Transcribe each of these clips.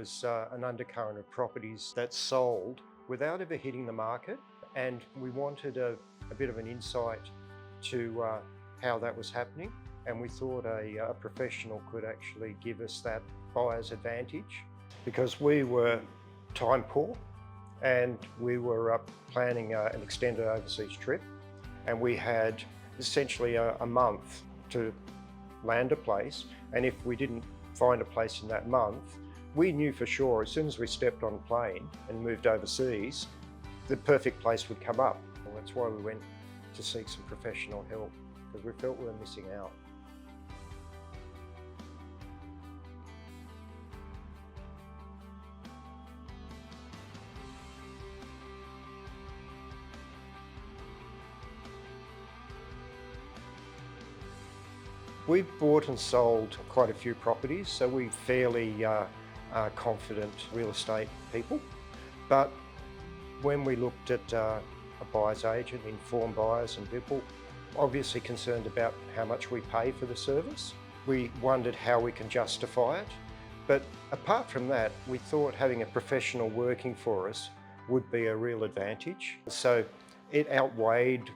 was an undercurrent of properties that sold without ever hitting the market, and we wanted a bit of an insight to how that was happening, and we thought a professional could actually give us that buyer's advantage, because we were time poor and we were planning an extended overseas trip, and we had essentially a month to land a place, and if we didn't find a place in that month, we knew for sure as soon as we stepped on a plane and moved overseas, the perfect place would come up. And that's why we went to seek some professional help, because we felt we were missing out. We've bought and sold quite a few properties, so we're fairly confident real estate people. But when we looked at a buyer's agent, Informed Buyers and Vipul, obviously concerned about how much we pay for the service. We wondered how we can justify it. But apart from that, we thought having a professional working for us would be a real advantage. So it outweighed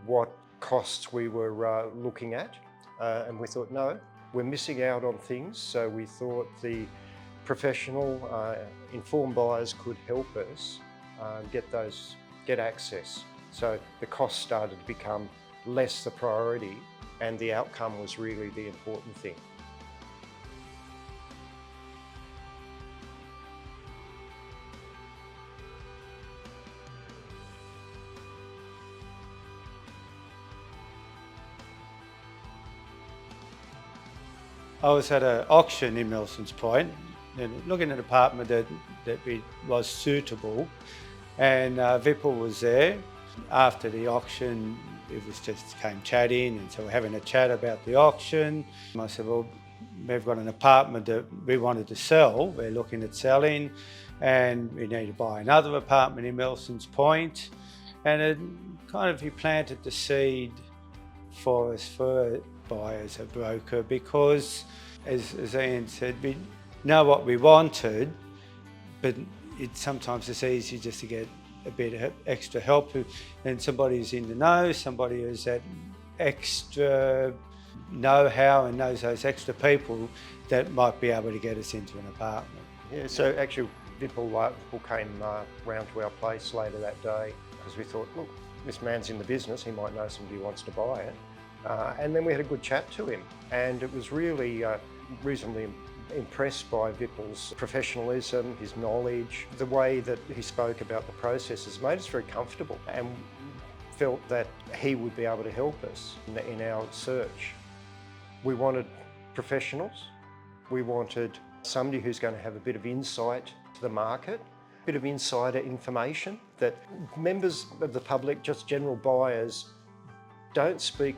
what costs we were looking at. And we thought, no, we're missing out on things. So we thought the professional Informed Buyers could help us get access. So the cost started to become less the priority, and the outcome was really the important thing. I was at an auction in Milsons Point and looking at an apartment that was suitable, and Vipul was there. After the auction, it was just came chatting, and so we're having a chat about the auction. I said, well, we've got an apartment that we wanted to sell, we're looking at selling, and we need to buy another apartment in Milsons Point. And it kind of, he planted the seed for us for buyers, a broker, because as Ian said, we know what we wanted, but sometimes it's easy just to get a bit of extra help, and somebody who's in the know, somebody who's that extra know-how and knows those extra people that might be able to get us into an apartment. Yeah, so actually Vipul came round to our place later that day, because we thought, look, this man's in the business, he might know somebody who wants to buy it. And then we had a good chat to him, and it was really reasonably impressed by Vipul's professionalism, his knowledge, the way that he spoke about the processes made us very comfortable, and felt that he would be able to help us in our search. We wanted professionals, we wanted somebody who's going to have a bit of insight to the market, a bit of insider information that members of the public, just general buyers, don't speak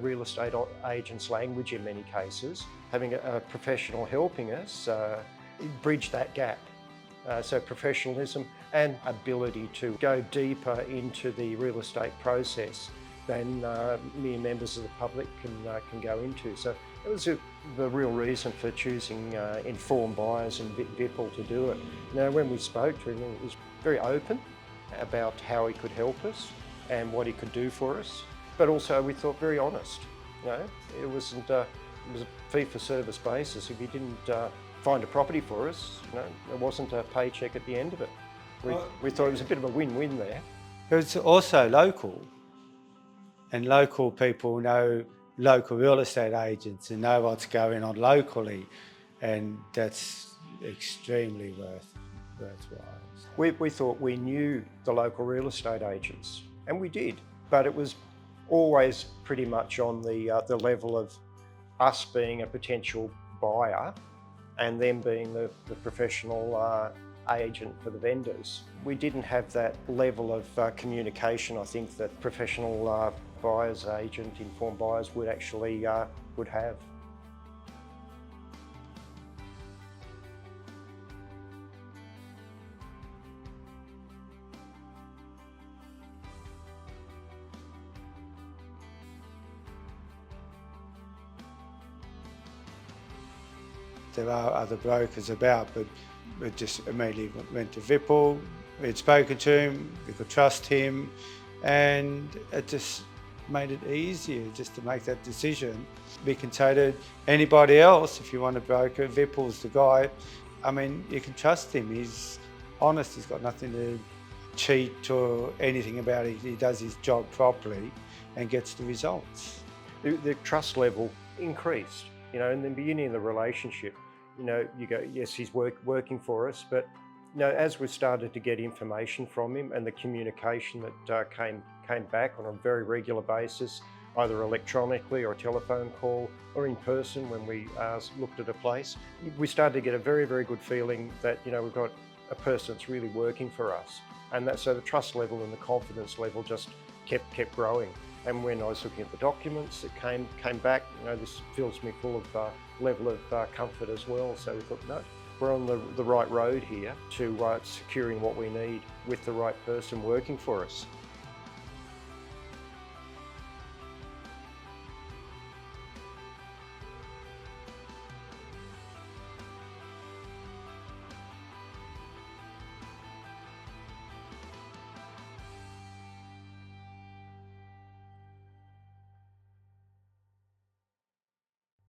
real estate agents' language in many cases. Having a professional helping us bridge that gap. So professionalism and ability to go deeper into the real estate process than mere members of the public can go into. So it was the real reason for choosing Informed Buyers and Vipul to do it. Now, when we spoke to him, he was very open about how he could help us and what he could do for us. But also, we thought, very honest. It was a fee-for-service basis. If he didn't find a property for us, there wasn't a paycheck at the end of it. We thought it was a bit of a win-win there. It's also local, and local people know local real estate agents and know what's going on locally, and that's extremely worthwhile. We thought we knew the local real estate agents, and we did, but it was always pretty much on the level of us being a potential buyer and them being the professional agent for the vendors. We didn't have that level of communication, I think, that professional buyer's agent, Informed Buyers would actually would have. there are other brokers about, but we just immediately went to Vipul. We had spoken to him, we could trust him, and it just made it easier just to make that decision. We can say to anybody else, if you want a broker, Vipul's the guy. I mean, you can trust him. He's honest, he's got nothing to cheat or anything about it. He does his job properly and gets the results. The trust level increased, in the beginning of the relationship. You go, yes, he's working for us, but as we started to get information from him and the communication that came back on a very regular basis, either electronically or a telephone call or in person when we looked at a place, we started to get a very, very good feeling that we've got a person that's really working for us. And so the trust level and the confidence level just kept growing. And when I was looking at the documents that came back, this fills me full of level of comfort as well. So we thought, no, we're on the right road here to securing what we need with the right person working for us.